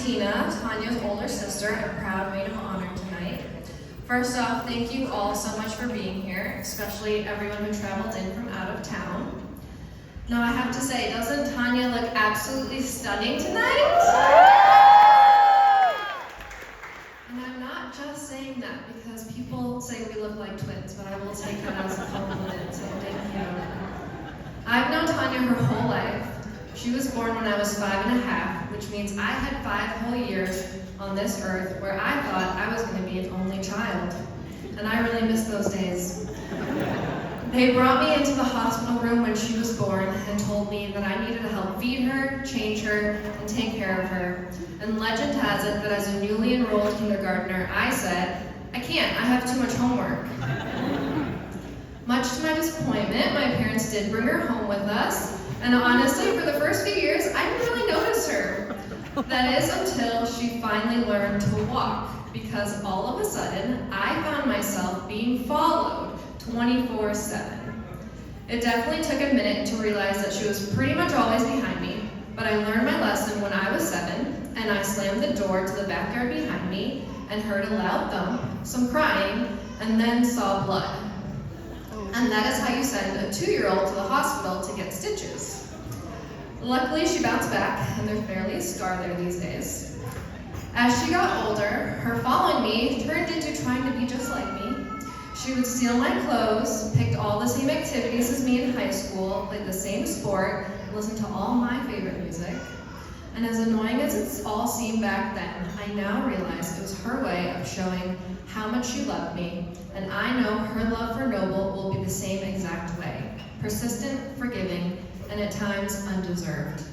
Tina, Tanya's older sister, and proud maid of honor tonight. First off, thank you all so much for being here, especially everyone who traveled in from out of town. Now I have to say, doesn't Tanya look absolutely stunning tonight? And I'm not just saying that because people say we look like twins, but I will take that as a compliment, so thank you. I've known Tanya her whole life. She was born when I was 5.5, which means I had 5 whole years on this earth where I thought I was going to be an only child. And I really miss those days. They brought me into the hospital room when she was born and told me that I needed to help feed her, change her, and take care of her. And legend has it that as a newly enrolled kindergartner, I said, "I can't, I have too much homework." Much to my disappointment, my parents did bring her home with us, and honestly, for the first few years, I didn't really notice her. That is until she finally learned to walk, because all of a sudden, I found myself being followed 24/7. It definitely took a minute to realize that she was pretty much always behind me, but I learned my lesson when I was 7, and I slammed the door to the backyard behind me and heard a loud thump, some crying, and then saw blood. And that is how you send a 2-year-old to the hospital to get stitches. Luckily, she bounced back, and there's barely a scar there these days. As she got older, her following me turned into trying to be just like me. She would steal my clothes, picked all the same activities as me in high school, played the same sport, and listened to all my favorite music. And as annoying as it all seemed back then, I now realize it was her way of showing how much she loved me, and I know her love for Noble will be the same exact way. Persistent, forgiving, and at times undeserved.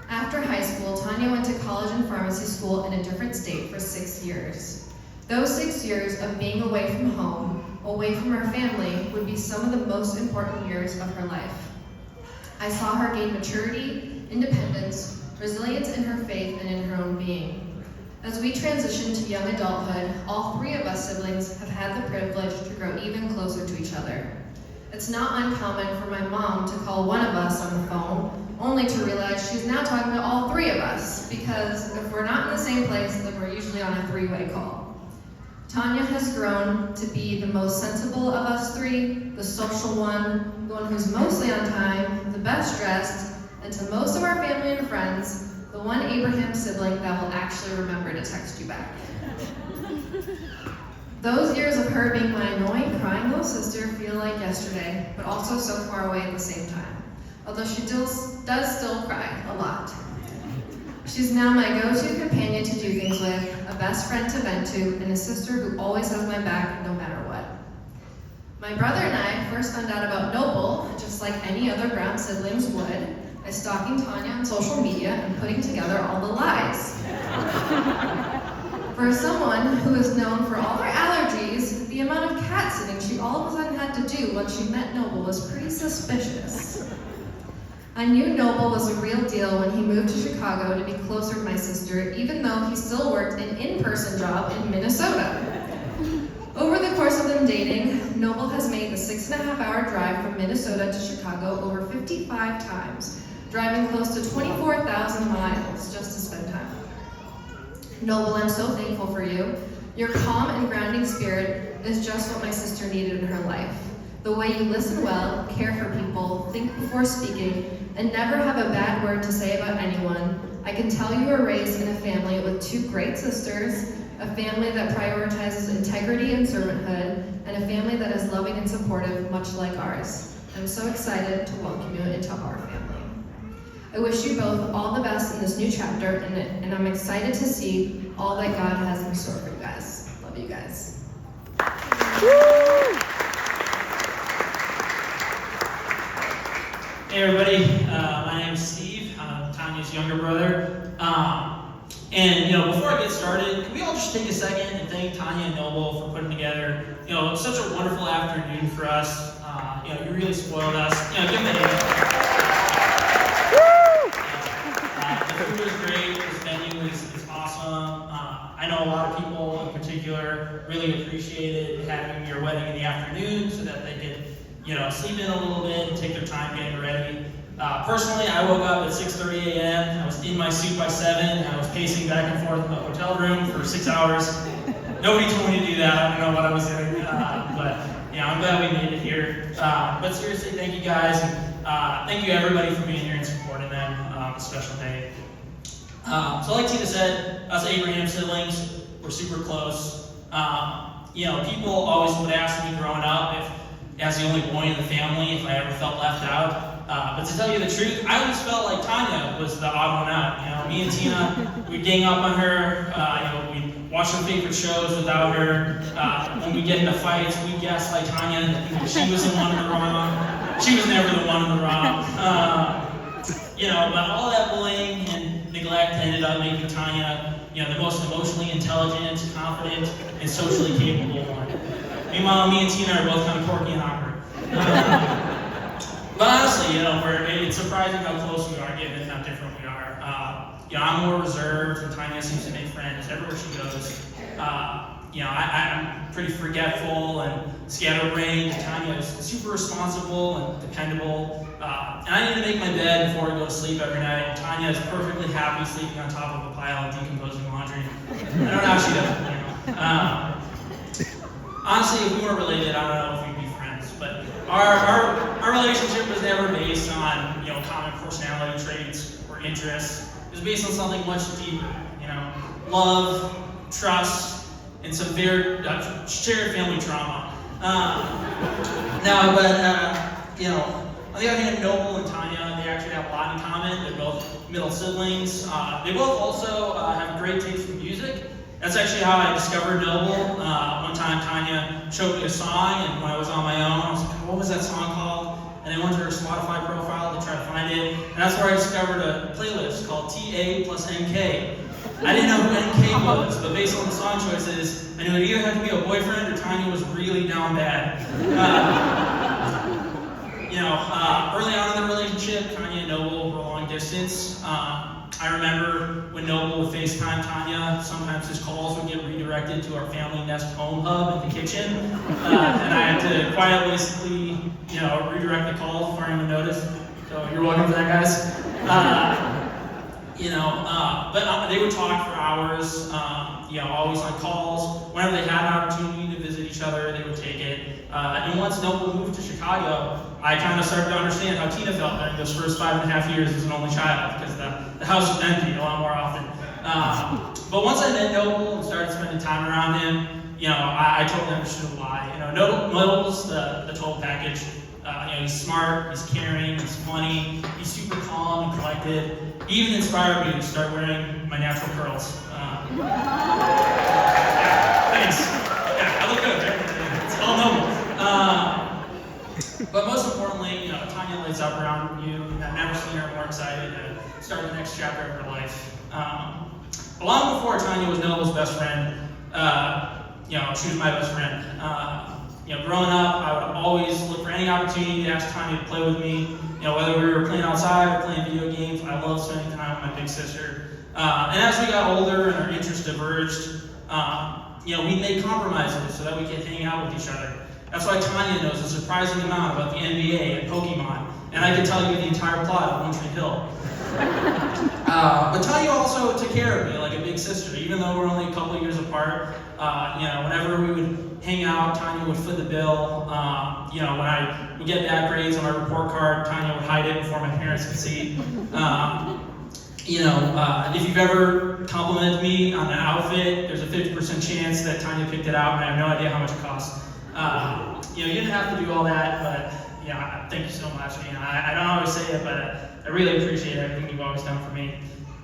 After high school, Tanya went to college and pharmacy school in a different state for 6 years. Those 6 years of being away from home, away from her family, would be some of the most important years of her life. I saw her gain maturity, independence, resilience in her faith and in her own being. As we transition to young adulthood, all 3 of us siblings have had the privilege to grow even closer to each other. It's not uncommon for my mom to call one of us on the phone, only to realize she's now talking to all 3 of us, because if we're not in the same place, then we're usually on a 3-way call. Tanya has grown to be the most sensible of us 3, the social one, the one who's mostly on time, the best dressed, and to most of our family and friends, the one Abraham sibling that will actually remember to text you back. Those years of her being my annoying, crying little sister feel like yesterday, but also so far away at the same time. Although she does still cry a lot. She's now my go-to companion to do things with, a best friend to vent to, and a sister who always has my back no matter what. My brother and I first found out about Noble, just like any other Brown siblings would, by stalking Tanya on social media and putting together all the lies. For someone who is known for all their allergies, the amount of cat sitting she all of a sudden had to do once she met Noble was pretty suspicious. I knew Noble was a real deal when he moved to Chicago to be closer to my sister, even though he still worked an in-person job in Minnesota. Over the course of them dating, Noble has made the 6.5-hour drive from Minnesota to Chicago over 55 times, driving close to 24,000 miles just to spend time. Noble, I'm so thankful for you. Your calm and grounding spirit is just what my sister needed in her life. The way you listen well, care for people, think before speaking, and never have a bad word to say about anyone. I can tell you were raised in a family with 2 great sisters, a family that prioritizes integrity and servanthood, and a family that is loving and supportive, much like ours. I'm so excited to welcome you into our family. I wish you both all the best in this new chapter, and I'm excited to see all that God has in store for you guys. Love you guys. Hey everybody, my name is Steve. I'm Tanya's younger brother. And before I get started, can we all just take a second and thank Tanya and Noble for putting together, such a wonderful afternoon for us. You really spoiled us. Give them a hand. The food was great. This menu is awesome. I know a lot of people in particular really appreciated having your wedding in the afternoon so that they could, sleep in a little bit and take their time getting ready. Personally, I woke up at 6:30 a.m. I was in my suit by 7. I was pacing back and forth in the hotel room for 6 hours. Nobody told me to do that. I don't know what I was doing, but I'm glad we made it here. But seriously, thank you guys, and thank you everybody for being here and supporting them. A special day. So like Tina said, us Abraham siblings, we're super close. People always would ask me growing up if, as the only boy in the family, if I ever felt left out. But to tell you the truth, I always felt like Tanya was the odd one out. Me and Tina, we'd gang up on her. We'd watch her favorite shows without her. When we get into fights, we'd gaslight Tanya that she was the one in the wrong. She was never the one in the wrong. But all that bullying and neglect ended up making Tanya, the most emotionally intelligent, confident, and socially capable one. Meanwhile, me and Tina are both kind of quirky and awkward. But honestly, it's surprising how close we are, given how different we are. I'm more reserved, and Tanya seems to make friends everywhere she goes. I'm pretty forgetful and scatterbrained. Tanya is super responsible and dependable. And I need to make my bed before I go to sleep every night. And Tanya is perfectly happy sleeping on top of a pile of decomposing laundry. I don't know how she does it. Honestly, if we weren't related, I don't know if we'd be friends. But our relationship was never based on common personality traits or interests. It was based on something much deeper. Love, trust, and some very shared family trauma. On the other hand, Noble and Tanya, they actually have a lot in common. They're both middle siblings. They both also have great taste in music. That's actually how I discovered Noble. One time Tanya showed me a song, and when I was on my own, I was like, what was that song called? And I went to her Spotify profile to try to find it, and that's where I discovered a playlist called TA plus NK. I didn't know who NK was, but based on the song choices, I knew it either had to be a boyfriend or Tanya was really down bad. Early on in the relationship, Tanya and Noble were long distance. I remember when Noble would FaceTime Tanya, sometimes his calls would get redirected to our family Nest home hub in the kitchen, and I had to quietly, redirect the call before anyone noticed. So you're welcome for that, guys. But they would talk for hours, always on calls. Whenever they had an opportunity to visit each other, they would take it. And once Noble moved to Chicago, I kind of started to understand how Tina felt during those first 5.5 years as an only child, because the house was empty a lot more often. But once I met Noble and started spending time around him, I totally understood why. Noble's the total package. He's smart, he's caring, he's funny, he's super calm and collected. He even inspired me to start wearing my natural curls. Thanks. Yeah, I look good, right? It's all Noble. But most importantly, Tanya lights up around you. I've never seen her more excited to start the next chapter of her life. Long before Tanya was Noble's best friend, she was my best friend. Growing up, I would always look for any opportunity to ask Tanya to play with me. Whether we were playing outside or playing video games, I loved spending time with my big sister. And as we got older and our interests diverged, we made compromises so that we could hang out with each other. That's why Tanya knows a surprising amount about the NBA and Pokemon, and I can tell you the entire plot of One Tree Hill. But Tanya also took care of me like a big sister, even though we're only a couple years apart. Whenever we would hang out, Tanya would foot the bill. When I would get bad grades on my report card, Tanya would hide it before my parents could see. If you've ever complimented me on an outfit, there's a 50% chance that Tanya picked it out, and I have no idea how much it cost. You didn't have to do all that, but thank you so much. I don't always say it, but I really appreciate everything you've always done for me.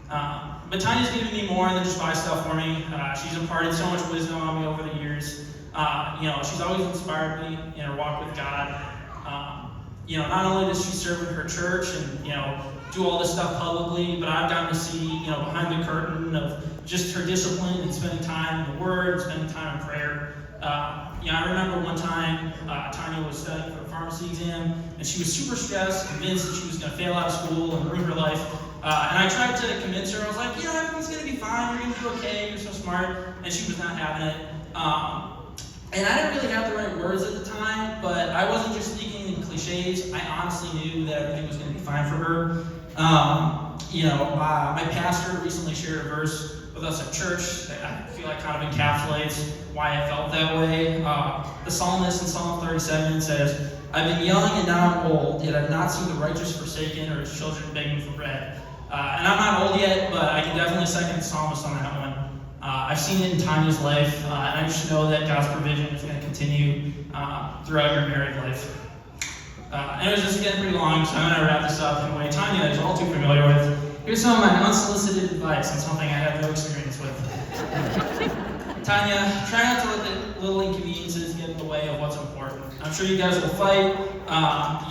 But Tanya's given me more than just buy stuff for me. She's imparted so much wisdom on me over the years. She's always inspired me in her walk with God. Not only does she serve in her church and do all this stuff publicly, but I've gotten to see behind the curtain of just her discipline and spending time in the Word, and spending time in prayer. I remember one time Tanya was studying for a pharmacy exam, and she was super stressed, convinced that she was going to fail out of school and ruin her life. And I tried to convince her. I was like, everything's going to be fine. You're going to do okay. You're so smart. And she was not having it. And I didn't really have the right words at the time, but I wasn't just speaking in cliches. I honestly knew that everything was going to be fine for her. My pastor recently shared a verse with us at church that I feel like kind of encapsulates why I felt that way. The psalmist in Psalm 37 says, "I've been young and now I'm old, yet I've not seen the righteous forsaken or his children begging for bread." And I'm not old yet, but I can definitely second the psalmist on that one. I've seen it in Tanya's life, and I just know that God's provision is going to continue throughout your married life. And it was just getting pretty long, so I'm going to wrap this up in a way Tanya is all too familiar with. Here's some of my unsolicited advice on something I have no experience with. Tanya, try not to let the little inconveniences get in the way of what's important. I'm sure you guys will fight.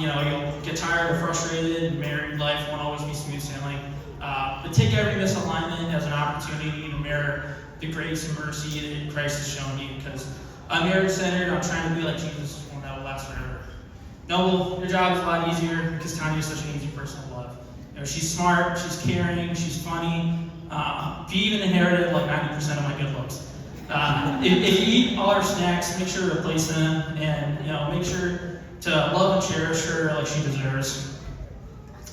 You'll get tired or frustrated, and married life won't always be smooth sailing. But take every misalignment as an opportunity to mirror the grace and mercy that Christ has shown you. Because I'm marriage-centered, I'm trying to be like Jesus, and that will last forever. Noble, your job is a lot easier because Tanya is such an easy person to love. She's smart, she's caring, she's funny. She even inherited like 90% of my good looks. If you eat all her snacks, make sure to replace them, and make sure to love and cherish her like she deserves.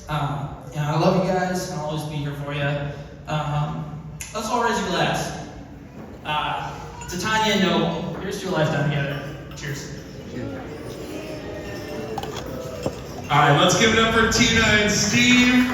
I love you guys, and I'll always be here for you. Let's all raise a glass. To Tanya and Noble, here's to your lifetime together. Cheers. All right, let's give it up for Tina and Steve.